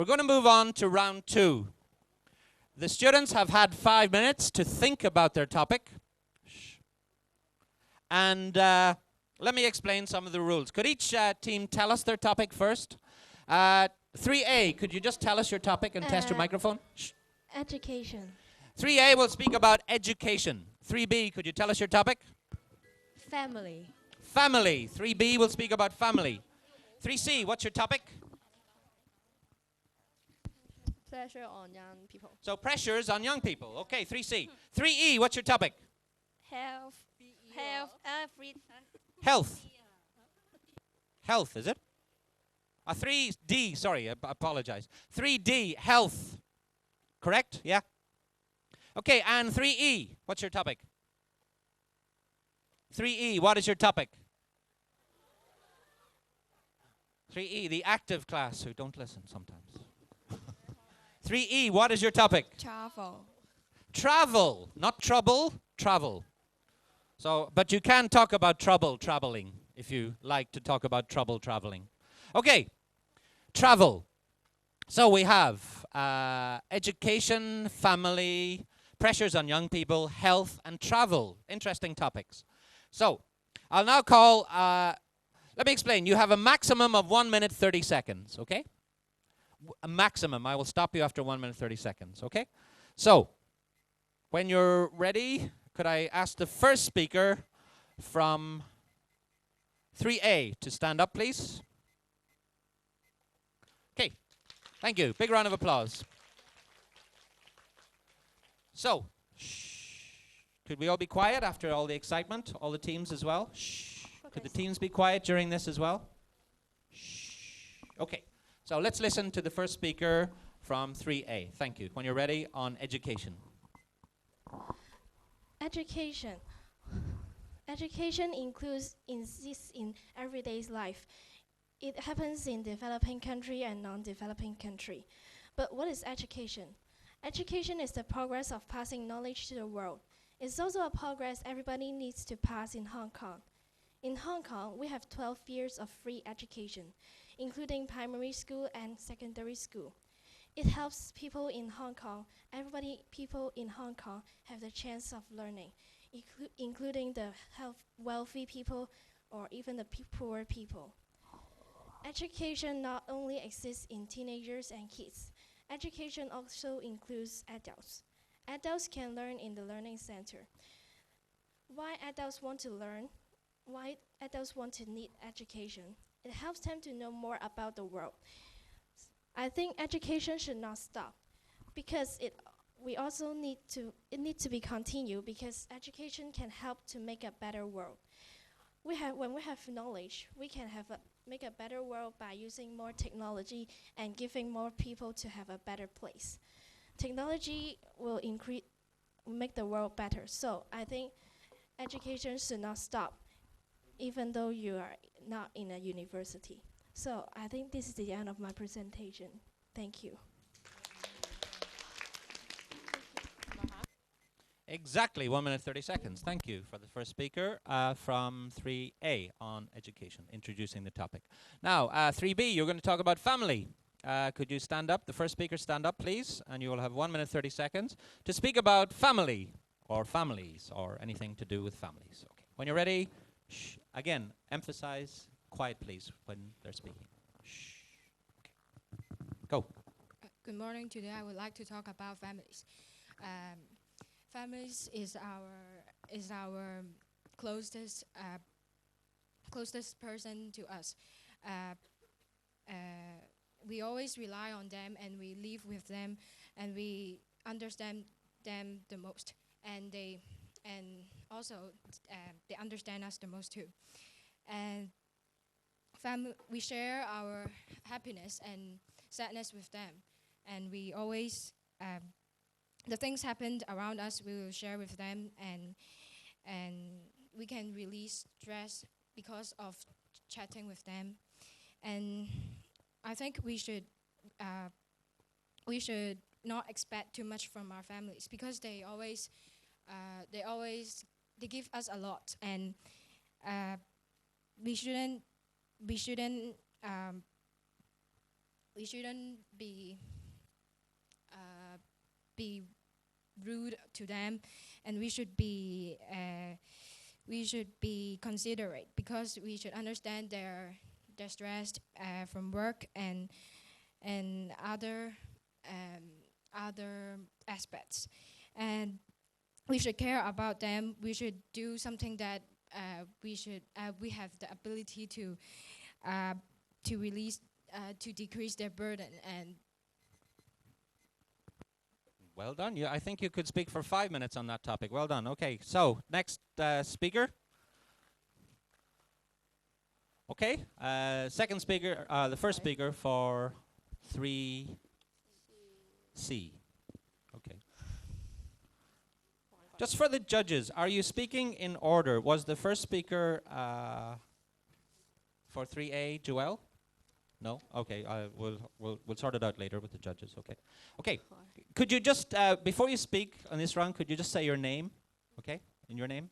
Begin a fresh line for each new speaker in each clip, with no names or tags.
We're going to move on to round 2. The students have had 5 minutes to think about their topic. And let me explain some of the rules. Could each team tell us their topic first? 3A, could you just tell us your topic and test your microphone?
Education.
3A will speak about education. 3B, could you tell us your topic?
Family.
Family. 3B will speak about family. 3C, what's your topic?
Pressure on young people.
So pressures on young people. Okay, 3C. 3E, what's your topic?
Health.
Health. Health, is it? 3D, sorry, I apologize. 3D, health. Correct? Yeah? Okay, and 3E, what's your topic? 3E, what is your topic? 3E, the active class who don't listen sometimes. 3E, what is your topic?
Travel.
Travel, not trouble, travel. So, but you can talk about trouble traveling if you like to talk about trouble traveling. Okay, travel. So we have education, family, pressures on young people, health, and travel. Interesting topics. So, I'll now call, let me explain. You have a maximum of 1 minute 30 seconds, okay? A maximum. I will stop you after 1 minute 30 seconds, okay? So, when you're ready, could I ask the first speaker from 3A to stand up, please? Okay, thank you. Big round of applause. So, could we all be quiet after all the excitement? All the teams as well? Shh. Could the teams be quiet during this as well? Shh. Okay. So let's listen to the first speaker from 3A. Thank you. When you're ready, on education.
Education. Education exists in everyday life. It happens in developing country and non-developing country. But what is education? Education is the progress of passing knowledge to the world. It's also a progress everybody needs to pass in Hong Kong. In Hong Kong, we have 12 years of free education, including primary school and secondary school. It helps people in Hong Kong, people in Hong Kong have the chance of learning, including the wealthy people or even the poor people. Education not only exists in teenagers and kids, education also includes adults. Adults can learn in the learning center. Why adults want to learn? Why adults want to need education? It helps them to know more about the world. I think education should not stop because it needs to be continued because education can help to make a better world. When we have knowledge, we can make a better world by using more technology and giving more people to have a better place. Technology will make the world better. So I think education should not stop, even though you are not in a university. So I think this is the end of my presentation. Thank you.
Exactly, 1 minute 30 seconds. Thank you for the first speaker from 3A on education, introducing the topic. Now, 3B, you're going to talk about family. Could you stand up? The first speaker stand up, please, and you will have 1 minute 30 seconds to speak about family or families or anything to do with families. Okay. When you're ready, shh. Again, emphasize quiet, please, when they're speaking. Shh. Okay. Go.
Good morning. Today I would like to talk about families. Families is our closest person to us. We always rely on them, and we live with them, and we understand them the most, and they understand us the most too. And we share our happiness and sadness with them, and we always the things happened around us we will share with them, and we can release stress because of chatting with them. And I think we should not expect too much from our families because they give us a lot, and we shouldn't we shouldn't be rude to them, and we should be considerate, because we should understand their stress from work and other aspects, and we should care about them. We should do something that we have the ability to release to decrease their burden. And
Well done. I think you could speak for 5 minutes on that topic. Well done. Okay, so next speaker. Okay, second speaker, the first speaker for 3C. Okay. Just for the judges, are you speaking in order? Was the first speaker for 3A, Joelle? No? Okay, we'll sort it out later with the judges, okay. Okay, could you just, before you speak on this round, could you just say your name, okay, and your name?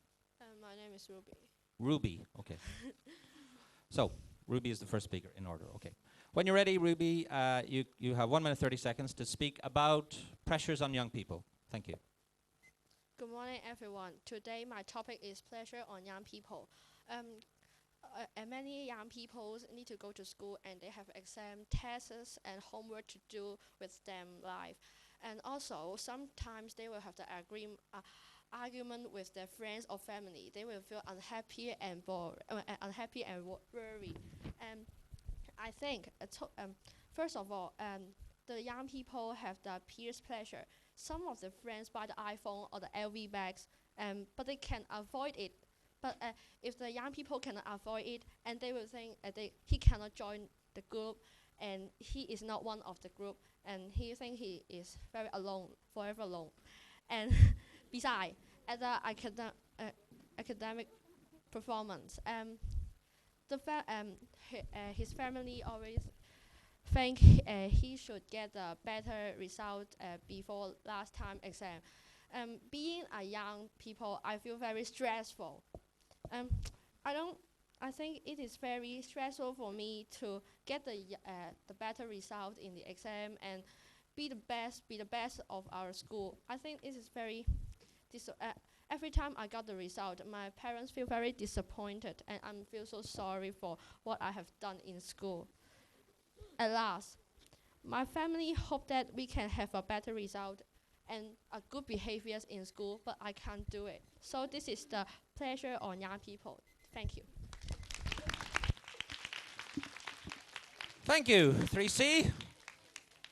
My name is Ruby.
Ruby, okay. So, Ruby is the first speaker in order, okay. When you're ready, Ruby, you have 1 minute 30 seconds to speak about pressures on young people. Thank you.
Good morning, everyone. Today, my topic is pressure on young people. And many young people need to go to school, and they have exam, tests, and homework to do with them life. And also, sometimes they will have the argument with their friends or family. They will feel unhappy and worried. And I think, first of all, the young people have the peers pressure. Some of the friends buy the iPhone or the LV bags, but they can avoid it. But if the young people cannot avoid it, and they will think he cannot join the group, and he is not one of the group, and he think he is very alone, forever alone. And besides, at the academic performance, his family always think he should get a better result before last time exam. Being a young people, I feel very stressful. I think it is very stressful for me to get the better result in the exam and be the best of our school. I think it is very every time I got the result, my parents feel very disappointed, and I feel so sorry for what I have done in school. At last, my family hope that we can have a better result and a good behaviors in school, but I can't do it. So this is the pressure on young people. Thank you.
Thank you, 3C.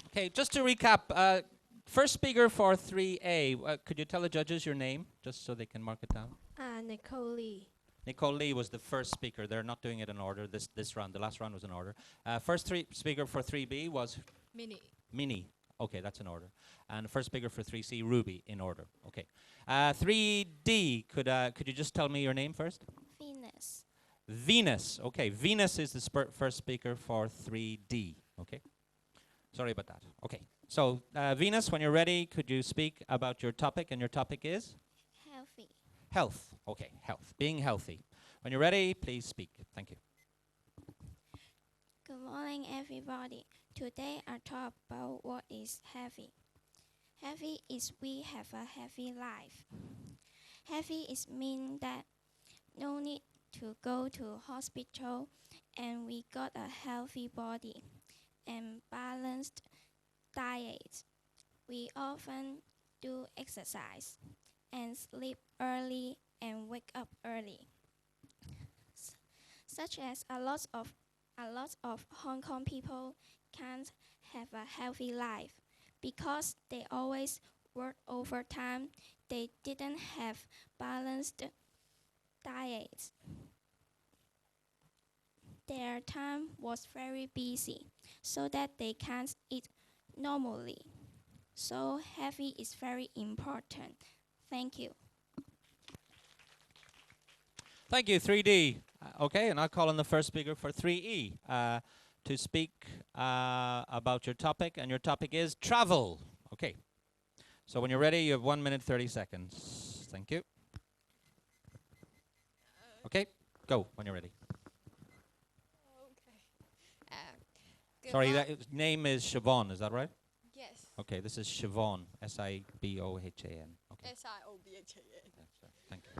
Okay, just to recap, first speaker for 3A, could you tell the judges your name, just so they can mark it down?
Nicole Lee.
Nicole Lee was the first speaker. They're not doing it in order this round. The last round was in order. First speaker for 3B was? Minnie. Okay, that's in order. And the first speaker for 3C, Ruby, in order. Okay. 3D, could you just tell me your name first?
Venus.
Venus. Okay, Venus is the first speaker for 3D. Okay. Sorry about that. Okay. So, Venus, when you're ready, could you speak about your topic? And your topic is?
Healthy.
Health. Okay, health. Being healthy. When you're ready, please speak. Thank you.
Good morning, everybody. Today I talk about what is healthy. Healthy is we have a healthy life. Healthy is mean that no need to go to hospital, and we got a healthy body and balanced diet. We often do exercise and sleep early and wake up early. Such as a lot of Hong Kong people can't have a healthy life because they always work overtime. They didn't have balanced diets. Their time was very busy, so that they can't eat normally. So healthy is very important. Thank you.
Thank you, 3D. Okay, and I'll call on the first speaker for 3E to speak about your topic, and your topic is travel. Okay. So when you're ready, you have 1 minute 30 seconds. Thank you. Okay, go when you're ready. Sorry, that name is Siobhan, is that right?
Yes.
Okay, this is Siobhan, Sibohan. Okay,
Siobhan.
that's, thank you.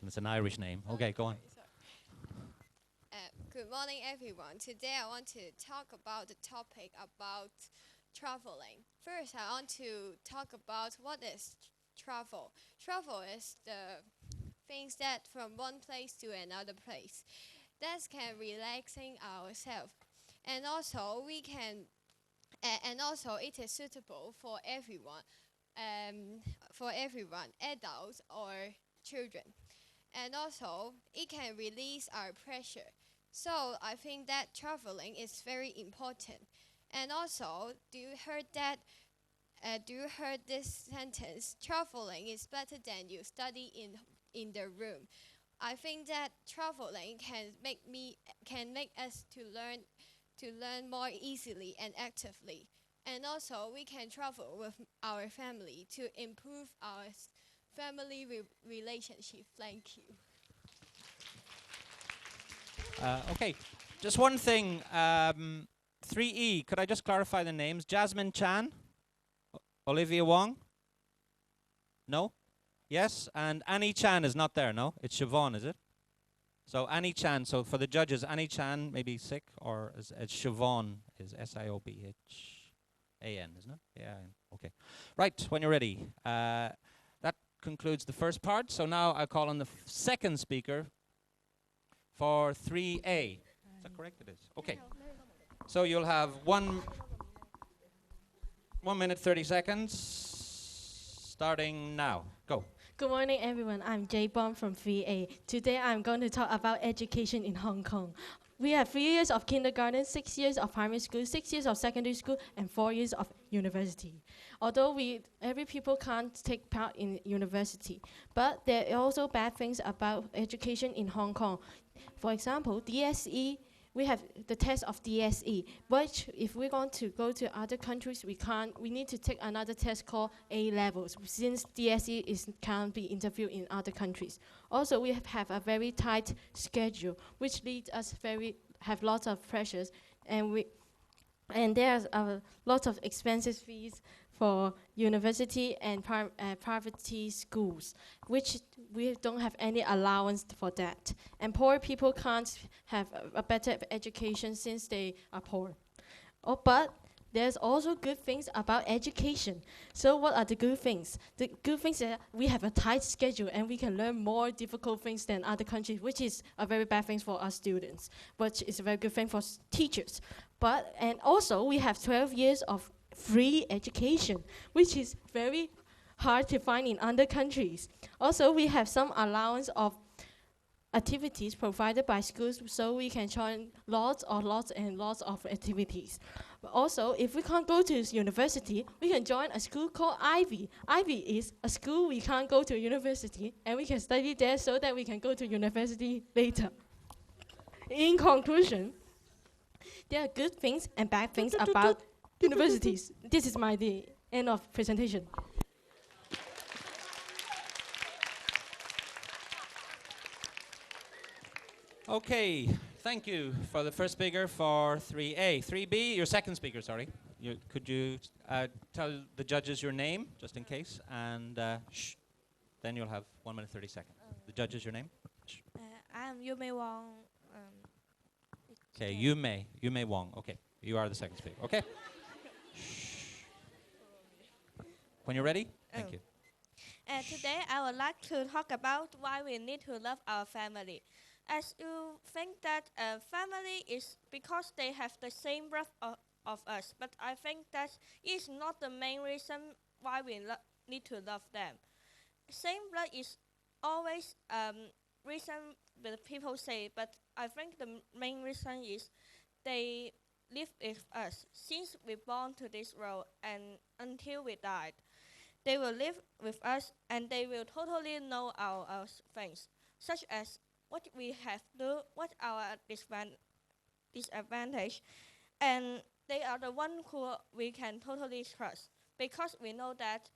And it's an Irish name. Okay, go on.
Good morning, everyone. Today I want to talk about the topic about traveling. First, I want to talk about what is travel. Travel is the things that from one place to another place. That can relaxing ourselves, and also we can, and also it is suitable for everyone, adults or children, and also it can release our pressure. So I think that traveling is very important. And also, do you heard this sentence? Traveling is better than you study in the room. I think that traveling can make us to learn more easily and actively. And also, we can travel with our family to improve our family relationship. Thank you.
Okay, just one thing. 3E, could I just clarify the names? Jasmine Chan, Olivia Wong? No? Yes? And Annie Chan is not there, no? It's Siobhan, is it? So Annie Chan, so for the judges, Annie Chan may be sick, or it's Siobhan, is Siobhan, isn't it? Yeah, okay. Right, when you're ready. That concludes the first part, so now I call on the second speaker for 3A. Is that correct? It is. Okay. So you'll have 1 minute 30 seconds, starting now. Go.
Good morning, everyone. I'm Jay Bom from 3A. Today, I'm going to talk about education in Hong Kong. We have 3 years of kindergarten, 6 years of primary school, 6 years of secondary school, and 4 years of university. Although every people can't take part in university, but there are also bad things about education in Hong Kong. For example, DSE, we have the test of DSE, which if we want to go to other countries, we need to take another test called A levels, since DSE can't be interviewed in other countries. Also, we have a very tight schedule, which leads us have lots of pressures, and there's a lot of expensive fees for university and private schools, which we don't have any allowance for that. And poor people can't have a better education since they are poor. Oh, but there's also good things about education. So what are the good things? The good things is that we have a tight schedule and we can learn more difficult things than other countries, which is a very bad thing for us students, but it's a very good thing for teachers. And also we have 12 years of free education, which is very hard to find in other countries. Also, we have some allowance of activities provided by schools, so we can join lots and lots of activities. But also, if we can't go to university, we can join a school called Ivy. Ivy is a school we can't go to university, and we can study there so that we can go to university later. In conclusion, there are good things and bad things about universities. This is my end of presentation.
Okay, thank you for the first speaker for 3A. 3B, your second speaker, sorry. Could you tell the judges your name, just in case, and shh. Then you'll have 1 minute 30 seconds. The judges, your name?
I'm Yume Wong.
Okay, Yume Wong. Okay, you are the second speaker. Okay. When you're ready, thank you.
Today, I would like to talk about why we need to love our family. As you think that family is because they have the same breath of us, but I think that is not the main reason why we need to love them. Same blood is always reason that people say, but I think the main reason is they live with us since we born to this world and until we died. They will live with us and they will totally know our things, such as what we have to do, what our disadvantage, and they are the one who we can totally trust because we know that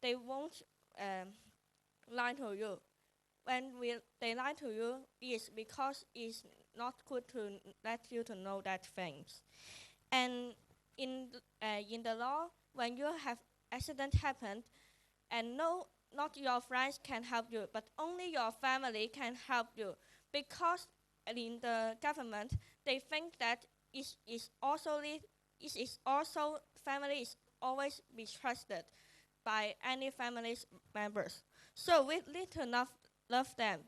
they won't lie to you. When they lie to you, is because it's not good to let you to know that things. And in the law, when you have accident happen, and no, not your friends can help you, but only your family can help you, because in the government they think that it is also family is always be trusted by any family's members. So we need to love them,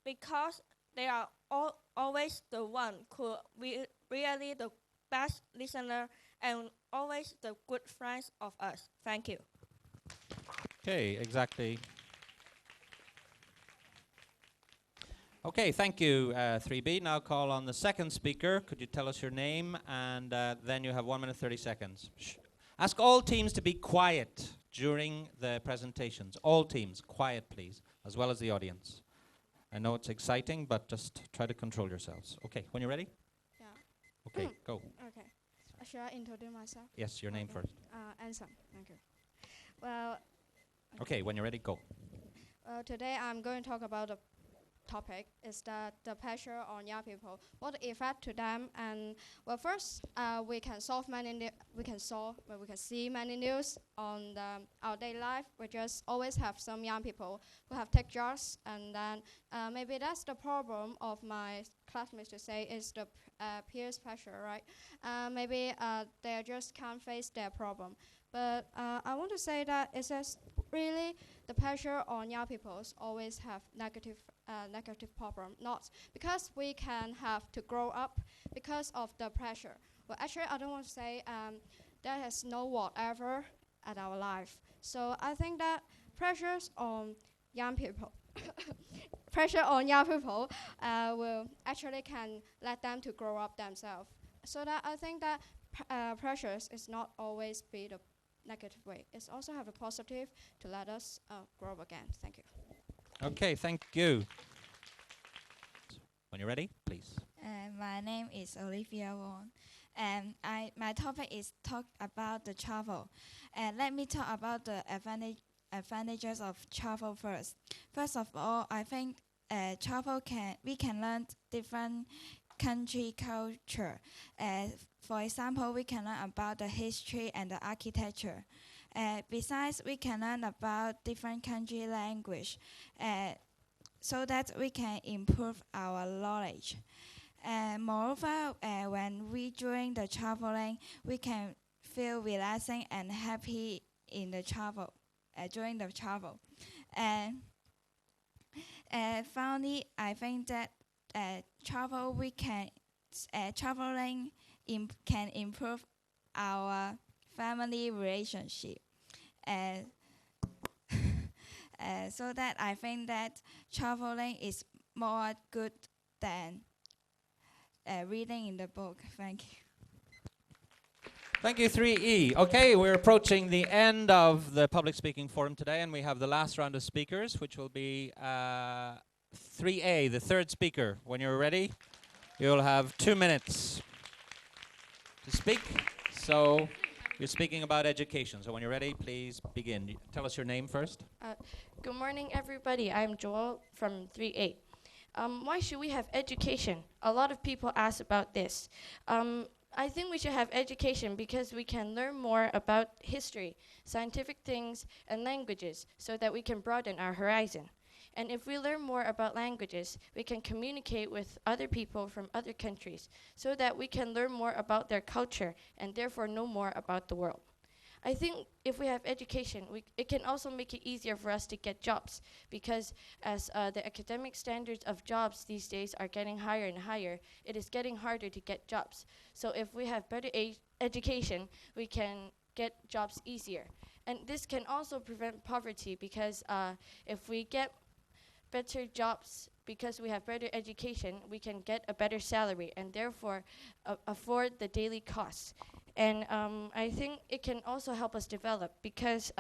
because they are always the one who really the best listener and always the good friends of us. Thank you.
Okay, exactly. Okay, thank you, 3B. Now call on the second speaker. Could you tell us your name? And then you have 1 minute 30 seconds. Shh. Ask all teams to be quiet during the presentations. All teams, quiet please, as well as the audience. I know it's exciting, but just try to control yourselves. Okay, when you're ready?
Yeah.
Okay, go.
Okay. Should I introduce myself?
Yes, your name
Okay.
first.
Anson. Thank you. Well,
Okay, when you're ready, go.
today I'm going to talk about the topic is that the pressure on young people, what effect to them, and well, first we can see many news on our daily life. We just always have some young people who have take jobs, and then maybe that's the problem of my classmates to say is the peers pressure, right? Maybe they just can't face their problem. But I want to say that it says really the pressure on young people always have negative problem. Not because we can have to grow up because of the pressure. Well, actually, I don't want to say there is no whatever at our life. So I think that pressures on young people, pressure on young people will actually can let them to grow up themselves. So that I think that pressures is not always be the negative way. It's also have a positive to let us grow again. Thank you.
Okay, thank you. When you're ready, please.
My name is Olivia Wong, and my topic is talk about the travel. Let me talk about the advantages of travel first. First of all, I think we can learn different country culture. For example, we can learn about the history and the architecture. Besides, we can learn about different country language, so that we can improve our knowledge. Moreover, when we during the traveling, we can feel relaxing and happy in the travel during the travel. And finally, I think that traveling can improve our family relationship. So that I think that traveling is more good than reading in the book. Thank you.
Thank you, 3E. Okay, we're approaching the end of the public speaking forum today, and we have the last round of speakers, which will be 3A, the third speaker. When you're ready, you'll have 2 minutes to speak. So you're speaking about education. So when you're ready, please begin. Tell us your name first.
Good morning, everybody. I'm Joel from 3A. Why should we have education? A lot of people ask about this. I think we should have education because we can learn more about history, scientific things, and languages so that we can broaden our horizon. And if we learn more about languages, we can communicate with other people from other countries so that we can learn more about their culture and therefore know more about the world. I think if we have education, it can also make it easier for us to get jobs because as the academic standards of jobs these days are getting higher and higher, it is getting harder to get jobs. So if we have better education, we can get jobs easier. And this can also prevent poverty because if we get better jobs because we have better education, we can get a better salary and therefore afford the daily costs. And I think it can also help us develop because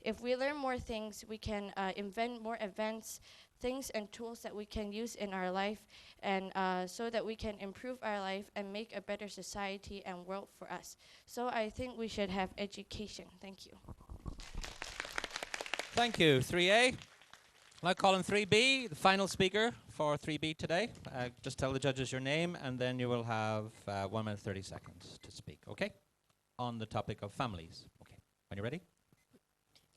if we learn more things, we can invent more advanced things and tools that we can use in our life and so that we can improve our life and make a better society and world for us. So I think we should have education. Thank you.
Thank you, 3A. I'll call on 3B, the final speaker for 3B today. Just tell the judges your name, and then you will have 1 minute 30 seconds to speak, okay? On the topic of families. Okay, when you're ready.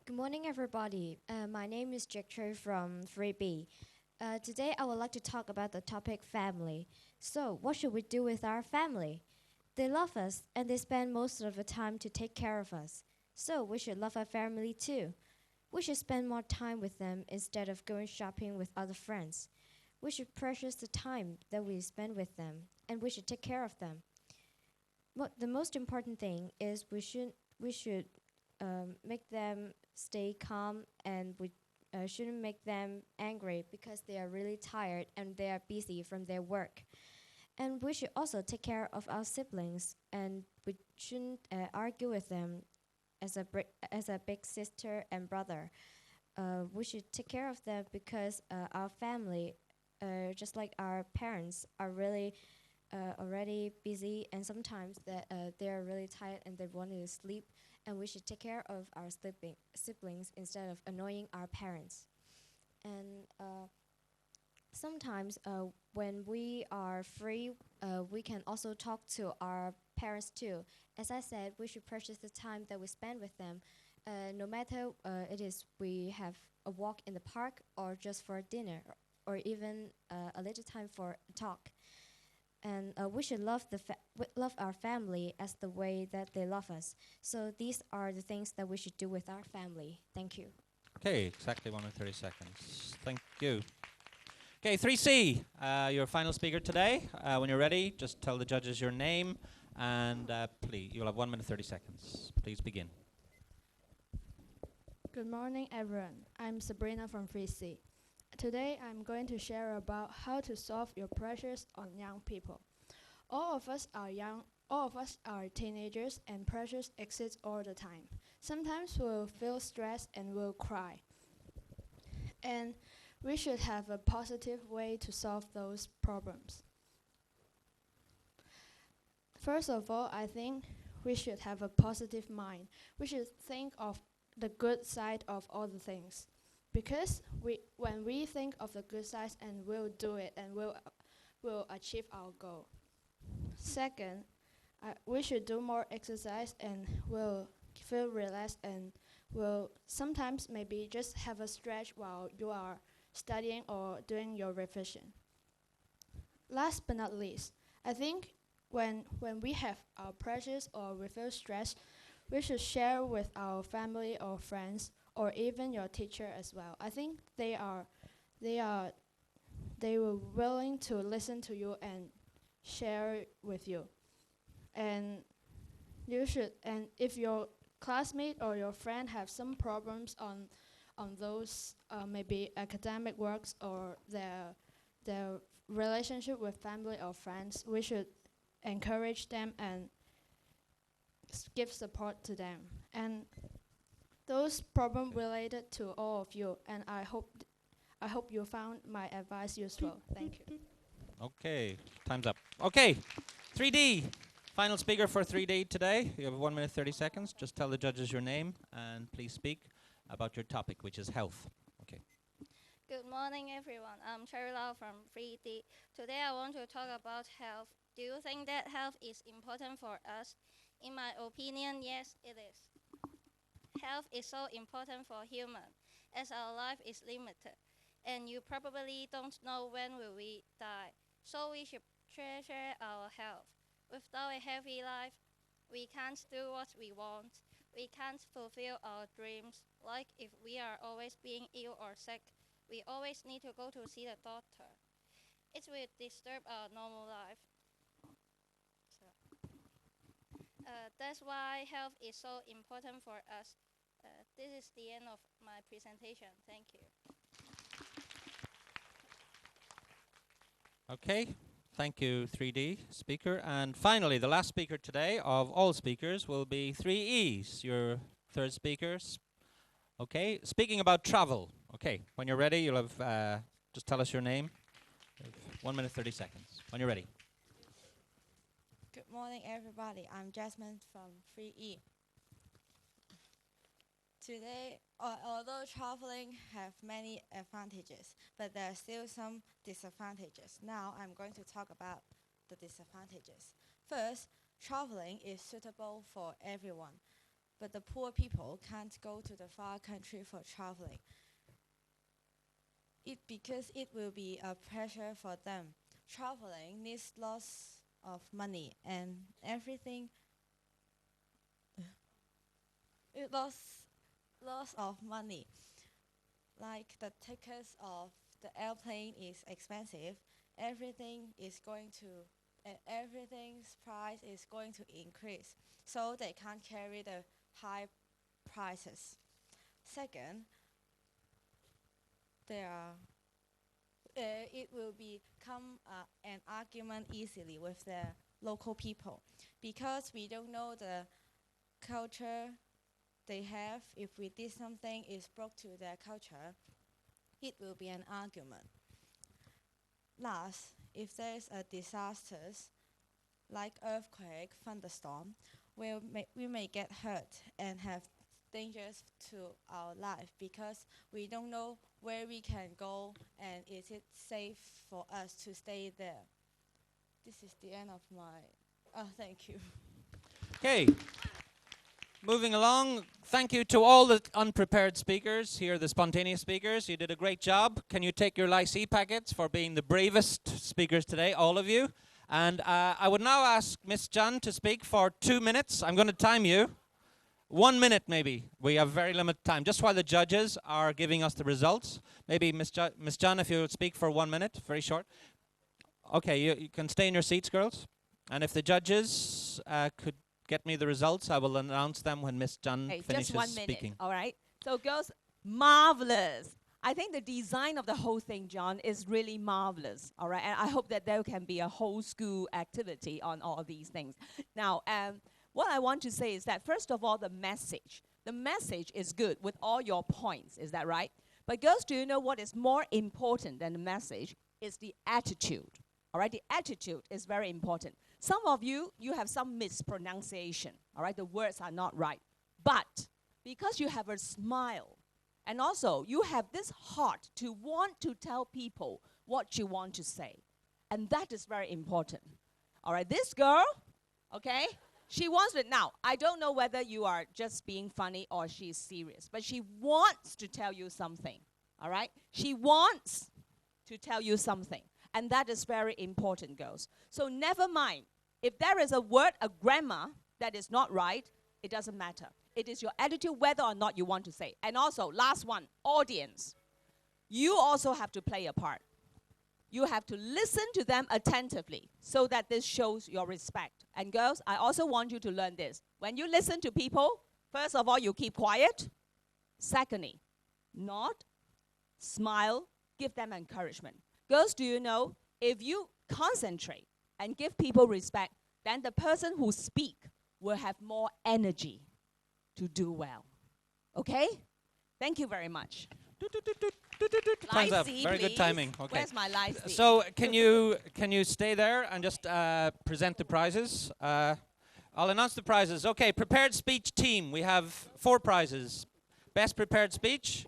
Good morning, everybody. My name is Jack Choi from 3B. Today, I would like to talk about the topic family. So, what should we do with our family? They love us, and they spend most of the time to take care of us. So, we should love our family too. We should spend more time with them instead of going shopping with other friends. We should precious the time that we spend with them, and we should take care of them. The most important thing is we should make them stay calm, and we shouldn't make them angry because they are really tired and they are busy from their work. And we should also take care of our siblings, and we shouldn't argue with them as a big sister and brother. We should take care of them because our family, just like our parents, are really already busy, and sometimes they are really tired and they want to sleep. And we should take care of our siblings instead of annoying our parents. And sometimes when we are free, we can also talk to our parents too. As I said, we should precious the time that we spend with them, no matter it is we have a walk in the park or just for dinner or even a little time for a talk. And we should love our family as the way that they love us. So these are the things that we should do with our family. Thank you.
Okay, exactly 1 minute 30 seconds. Thank you. Okay, 3C, your final speaker today. When you're ready, just tell the judges your name, and please, you'll have 1 minute 30 seconds. Please begin.
Good morning, everyone. I'm Sabrina from 3C. Today, I'm going to share about how to solve your pressures on young people. All of us are young, all of us are teenagers, and pressures exist all the time. Sometimes we'll feel stressed and we'll cry. And we should have a positive way to solve those problems. First of all, I think we should have a positive mind. We should think of the good side of all the things. Because when we think of the good side, and we'll do it, and we'll achieve our goal. Second, we should do more exercise, and we'll feel relaxed, and we'll sometimes maybe just have a stretch while you are studying or doing your revision. Last but not least, I think when we have our pressures or we feel stressed, we should share with our family or friends or even your teacher as well. I think they were willing to listen to you and share with you. And you should, and if your classmate or your friend have some problems on those maybe academic works or their relationship with family or friends, we should encourage them and give support to them. And those problems related to all of you, and I hope you found my advice useful. Thank you.
Okay, time's up. Okay, 3D, final speaker for 3D today. You have 1 minute 30 seconds. Just tell the judges your name and please speak about your topic, which is health. Okay.
Good morning, everyone. I'm Cherry Lau from 3D. Today I want to talk about health. Do you think that health is important for us? In my opinion, yes, it is. Health is so important for humans, as our life is limited, and you probably don't know when will we die. So we should treasure our health. Without a healthy life, we can't do what we want. We can't fulfill our dreams. Like if we are always being ill or sick, we always need to go to see the doctor. It will disturb our normal life. That's why health is so important for us. This is the end of my presentation. Thank you.
Okay, thank you, 3D speaker. And finally, the last speaker today of all speakers will be 3Es, your third speakers. Okay, speaking about travel. Okay, when you're ready, you'll have, just tell us your name. 1 minute 30 seconds. When you're ready.
Good morning, everybody. I'm Jasmine from 3E.
Today, although traveling have many advantages, but there are still some disadvantages. Now I'm going to talk about the disadvantages. First, traveling is suitable for everyone, but the poor people can't go to the far country for traveling. Because it will be a pressure for them. Traveling needs lots of money and everything. It lots of money. Like the tickets of the airplane is expensive. Everything's price is going to increase. So they can't carry the high prices. Second, it will become an argument easily with the local people because we don't know the culture they have. If we did something is broke to their culture, it will be an argument. Last, if there's a disaster like earthquake, thunderstorm, we may get hurt and have dangers to our life because we don't know where we can go and is it safe for us to stay there. This is the end of my, thank you.
Okay. Moving along, thank you to all the unprepared speakers here, the spontaneous speakers. You did a great job. Can you take your lycée packets for being the bravest speakers today, all of you? And I would now ask Miss Jan to speak for 2 minutes. I'm going to time you. 1 minute, maybe. We have very limited time. Just while the judges are giving us the results. Maybe Miss Jan, if you would speak for 1 minute, very short. Okay, you can stay in your seats, girls. And if the judges could get me the results, I will announce them when Miss Jan finishes
just 1 minute,
speaking.
all right? So girls, marvelous. I think the design of the whole thing, John, is really marvelous, all right? And I hope that there can be a whole school activity on all these things. Now, what I want to say is that, first of all, the message. The message is good with all your points, is that right? But girls, do you know what is more important than the message? Is the attitude, all right? The attitude is very important. Some of you have some mispronunciation, all right? The words are not right. But because you have a smile, and also you have this heart to want to tell people what you want to say, and that is very important. All right, this girl, okay, she wants it. Now, I don't know whether you are just being funny or she's serious, but she wants to tell you something, all right? She wants to tell you something. And that is very important, girls. So never mind. If there is a word, a grammar that is not right, it doesn't matter. It is your attitude whether or not you want to say. And also, last one, audience. You also have to play a part. You have to listen to them attentively so that this shows your respect. And girls, I also want you to learn this. When you listen to people, first of all, you keep quiet. Secondly, nod, smile, give them encouragement. Girls, do you know, if you concentrate and give people respect, then the person who speak will have more energy to do well. Okay? Thank you very much.
Time's up.
Lycée,
Very good
please.
timing. Okay.
Where's my lycée?
So can you stay there and just present the prizes? I'll announce the prizes. Okay, prepared speech team. We have 4 prizes. Best prepared speech,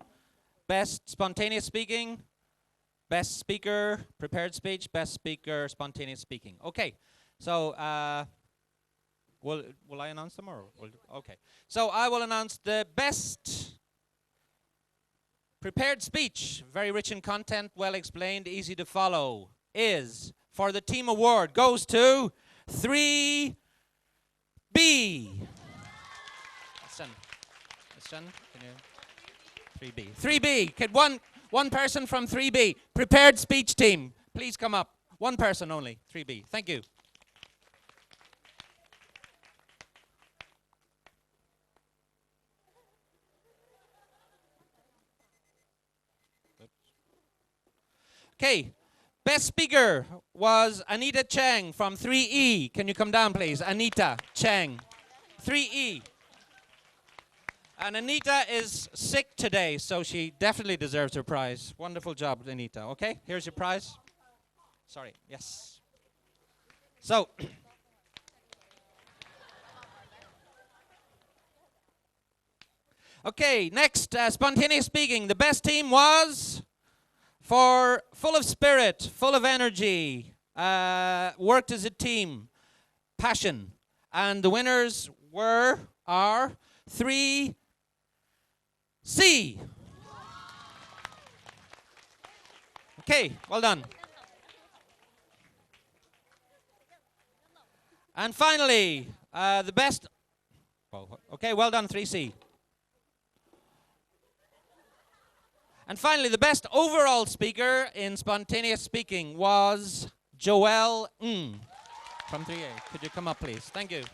best spontaneous speaking, best speaker, prepared speech, best speaker, spontaneous speaking. Okay, so will I announce them or? Okay, so I will announce the best prepared speech, very rich in content, well explained, easy to follow, is for the team award goes to 3B. Can you? 3B. 3B. Could one person from 3B, prepared speech team, please come up. One person only, 3B. Thank you. Okay, best speaker was Anita Cheng from 3E. Can you come down, please? Anita Cheng, 3E. And Anita is sick today, so she definitely deserves her prize. Wonderful job, Anita. Okay, here's your prize. Sorry, yes. So, Okay, next, spontaneous speaking. The best team was for full of spirit, full of energy, worked as a team, passion. And the winners are 3C. Okay, well done. And finally, the best, okay, well done, 3C. And finally, the best overall speaker in spontaneous speaking was Joelle from 3A. Could you come up, please? Thank you.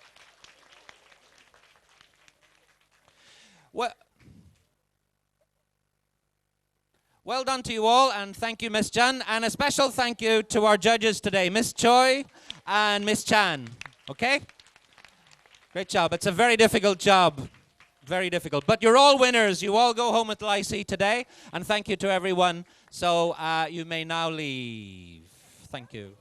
Well done to you all, and thank you, Miss Chan. And a special thank you to our judges today, Miss Choi and Miss Chan. Okay? Great job. It's a very difficult job. Very difficult. But you're all winners. You all go home with Lycée today. And thank you to everyone. So you may now leave. Thank you.